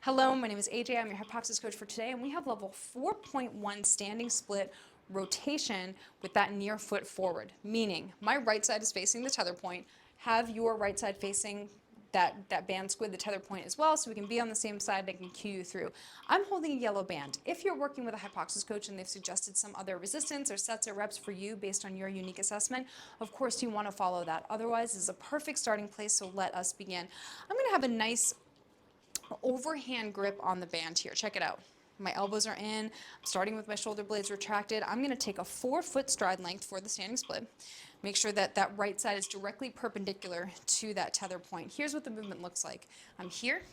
Hello, my name is AJ. I'm your HYPOXiX coach for today, and we have level 4.1 standing split rotation with that near foot forward, meaning my right side is facing the tether point. Have your right side facing that band squid, the tether point as well, so we can be on the same side and I can cue you through. I'm holding a yellow band. If you're working with a HYPOXiX coach and they've suggested some other resistance or sets or reps for you based on your unique assessment, of course you want to follow that. Otherwise, this is a perfect starting place, so let us begin. I'm going to have a nice overhand grip on the band here. Check it out. My elbows are in. I'm starting with my shoulder blades retracted. I'm going to take a 4-foot stride length for the standing split. Make sure that that right side is directly perpendicular to that tether point. Here's what the movement looks like. I'm here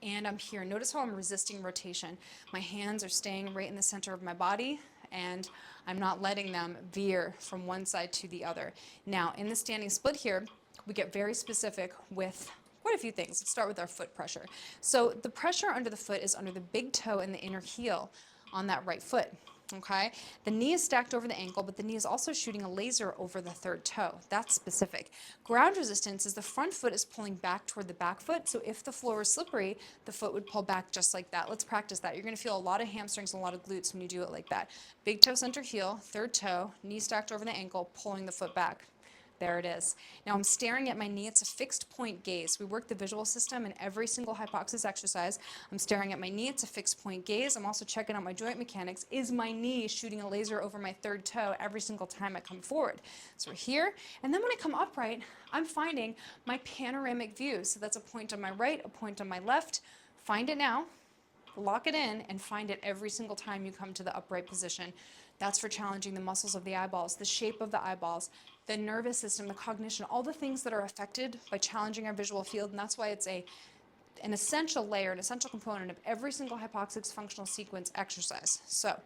and I'm here. Notice how I'm resisting rotation. My hands are staying right in the center of my body and I'm not letting them veer from one side to the other. Now, in the standing split here, we get very specific with quite a few things. Let's start with our foot pressure. So the pressure under the foot is under the big toe and the inner heel on that right foot. Okay, the knee is stacked over the ankle, but the knee is also shooting a laser over the third toe. That's specific. Ground resistance is the front foot is pulling back toward the back foot. So if the floor is slippery, the foot would pull back just like that. Let's practice that. You're going to feel a lot of hamstrings and a lot of glutes when you do it like that. Big toe, center heel, third toe, knee stacked over the ankle, pulling the foot back. There it is. Now I'm staring at my knee. It's a fixed point gaze. We work the visual system in every single HYPOXiX exercise. I'm staring at my knee. It's a fixed point gaze. I'm also checking out my joint mechanics. Is my knee shooting a laser over my third toe every single time I come forward? So we're here. And then when I come upright, I'm finding my panoramic view. So that's a point on my right, a point on my left. Find it now. Lock it in and find it every single time you come to the upright position. That's for challenging the muscles of the eyeballs, the shape of the eyeballs, the nervous system, the cognition, all the things that are affected by challenging our visual field. And that's why it's an essential layer, an essential component of every single HYPOXiX functional sequence exercise. So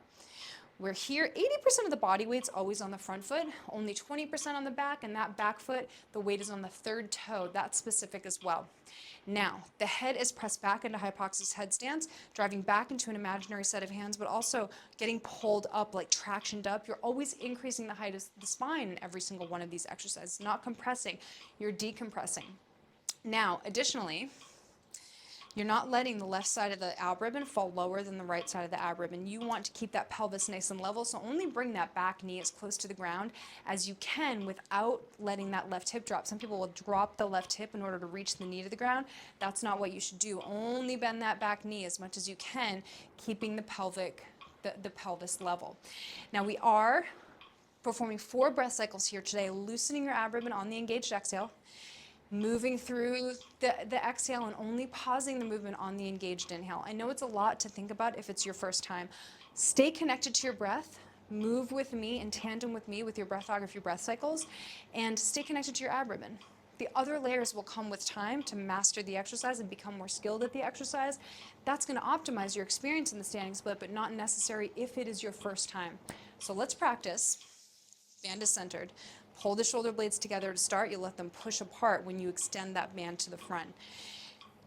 we're here. 80% of the body weight's always on the front foot, only 20% on the back, and that back foot, the weight is on the third toe. That's specific as well. Now, the head is pressed back into HYPOXiX headstands, driving back into an imaginary set of hands, but also getting pulled up, like tractioned up. You're always increasing the height of the spine in every single one of these exercises, not compressing, you're decompressing. Now, additionally, you're not letting the left side of the ab ribbon fall lower than the right side of the ab ribbon. You want to keep that pelvis nice and level, so only bring that back knee as close to the ground as you can without letting that left hip drop. Some people will drop the left hip in order to reach the knee to the ground. That's not what you should do. Only bend that back knee as much as you can, keeping the pelvis level. Now we are performing 4 breath cycles here today, loosening your ab ribbon on the engaged exhale, moving through the exhale and only pausing the movement on the engaged inhale. I know it's a lot to think about if it's your first time. Stay connected to your breath. Move with me in tandem with me with your breathography breath cycles, and stay connected to your ab ribbon. The other layers will come with time to master the exercise and become more skilled at the exercise. That's going to optimize your experience in the standing split, but not necessary if it is your first time. So let's practice. Band is centered. Hold the shoulder blades together to start. You let them push apart when you extend that band to the front.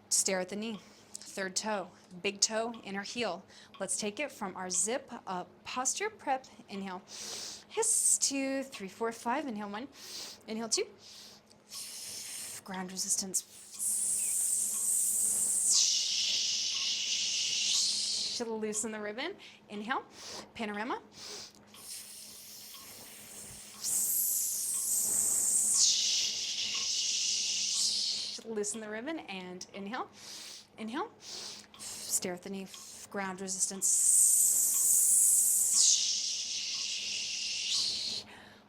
Stare at the knee. Third toe, big toe, inner heel. Let's take it from our zip up. Posture prep. Inhale. Hiss. 2, 3, 4, 5. Inhale 1. Inhale 2. Ground resistance. Loosen the ribbon. Inhale. Panorama. Loosen the ribbon and inhale. Inhale. Stare at the knee. Ground resistance.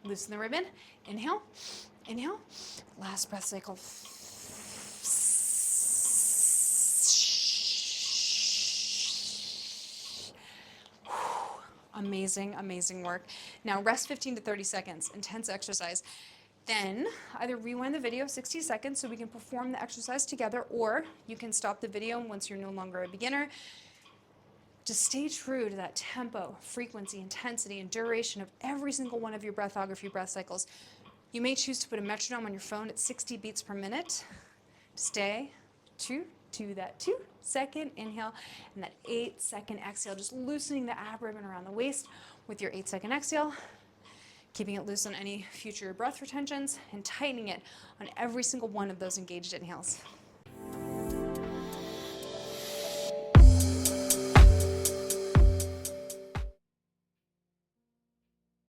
Loosen the ribbon. Inhale. Inhale. Last breath cycle. Amazing, amazing work. Now rest 15 to 30 seconds. Intense exercise. Then either rewind the video 60 seconds so we can perform the exercise together, or you can stop the video once you're no longer a beginner. Just stay true to that tempo, frequency, intensity, and duration of every single one of your breathography breath cycles. You may choose to put a metronome on your phone at 60 beats per minute. Stay true to that 2-second inhale and that 8-second exhale, just loosening the ab ribbon around the waist with your 8-second exhale. Keeping it loose on any future breath retentions, and tightening it on every single one of those engaged inhales.